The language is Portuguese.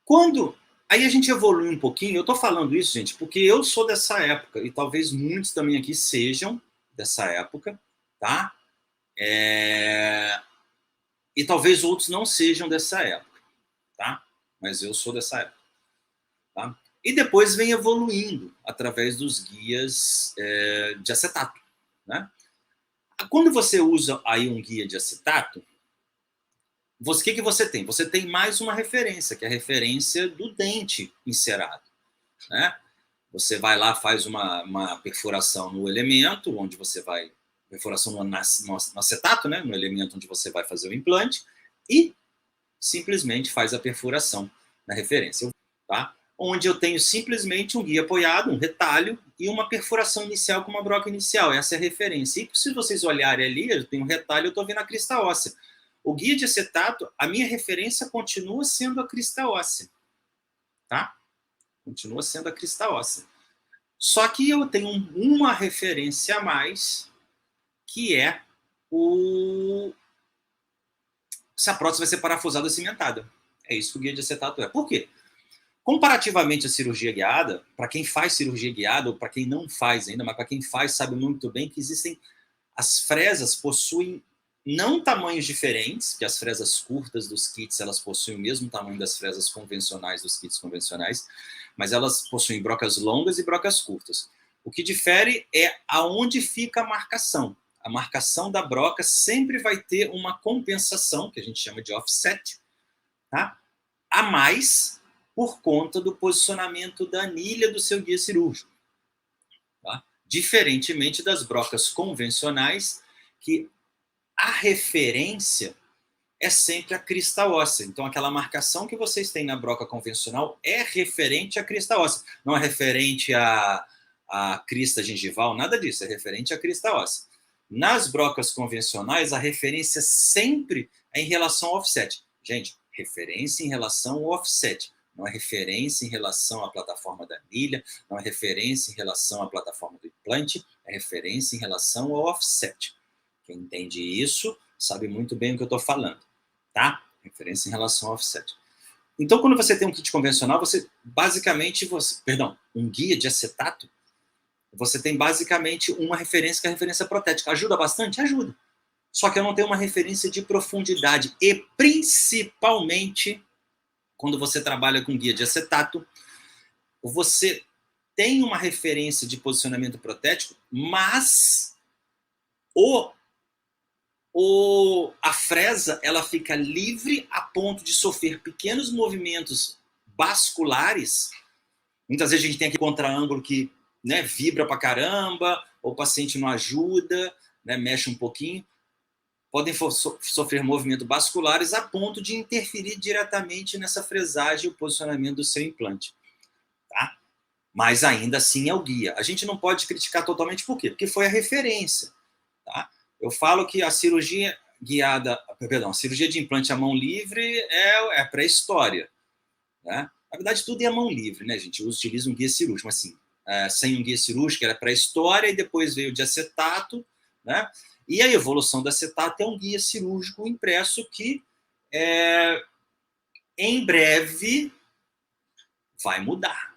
Quando... Aí a gente evolui um pouquinho. Eu estou falando isso, gente, porque eu sou dessa época, e talvez muitos também aqui sejam dessa época, tá? E talvez outros não sejam dessa época, tá? Mas eu sou dessa época, tá? E depois vem evoluindo através dos guias de acetato, né? Quando você usa aí um guia de acetato, o que você tem? Você tem mais uma referência, que é a referência do dente encerado, né? Você vai lá, faz uma perfuração no elemento, onde você vai... Perfuração no acetato, né? No elemento onde você vai fazer o implante, e simplesmente faz a perfuração na referência, tá? Onde eu tenho simplesmente um guia apoiado, um retalho, e uma perfuração inicial com uma broca inicial. Essa é a referência. E se vocês olharem ali, eu tenho um retalho, eu estou vendo a crista óssea. O guia de acetato, a minha referência continua sendo a crista óssea, tá? Continua sendo a crista óssea. Só que eu tenho uma referência a mais, que é se a prótese vai ser parafusada ou cimentada. É isso que o guia de acetato é. Por quê? Comparativamente à cirurgia guiada, para quem faz cirurgia guiada, ou para quem não faz ainda, mas para quem faz sabe muito bem que existem... As fresas possuem não tamanhos diferentes, que as fresas curtas dos kits, elas possuem o mesmo tamanho das fresas convencionais dos kits convencionais, mas elas possuem brocas longas e brocas curtas. O que difere é aonde fica a marcação. A marcação da broca sempre vai ter uma compensação, que a gente chama de offset, tá? A mais por conta do posicionamento da anilha do seu guia cirúrgico, tá? Diferentemente das brocas convencionais, que a referência é sempre a crista óssea. Então, aquela marcação que vocês têm na broca convencional é referente à crista óssea. Não é referente à crista gengival, nada disso. É referente à crista óssea. Nas brocas convencionais, a referência sempre é em relação ao offset. Gente, referência em relação ao offset. Não é referência em relação à plataforma da anilha, não é referência em relação à plataforma do implante, é referência em relação ao offset. Quem entende isso sabe muito bem o que eu estou falando, tá? Referência em relação ao offset. Então, quando você tem um kit convencional, você basicamente... um guia de acetato, você tem basicamente uma referência, que é a referência protética. Ajuda bastante? Ajuda. Só que eu não tenho uma referência de profundidade. E, principalmente, quando você trabalha com guia de acetato, você tem uma referência de posicionamento protético, mas a fresa, ela fica livre a ponto de sofrer pequenos movimentos basculares. Muitas vezes a gente tem aquele contra-ângulo que, né, vibra pra caramba, ou o paciente não ajuda, né, mexe um pouquinho. Podem sofrer movimentos basculares a ponto de interferir diretamente nessa fresagem e o posicionamento do seu implante, tá? Mas ainda assim é o guia. A gente não pode criticar totalmente, por quê? Porque foi a referência, tá? Eu falo que a cirurgia guiada, a cirurgia de implante à mão livre é pré-história, né? Na verdade, tudo é à mão livre, né, gente? Eu utilizo um guia cirúrgico, mas assim, sem um guia cirúrgico era pré-história, e depois veio o de acetato, né? E a evolução do acetato é um guia cirúrgico impresso que, em breve, vai mudar.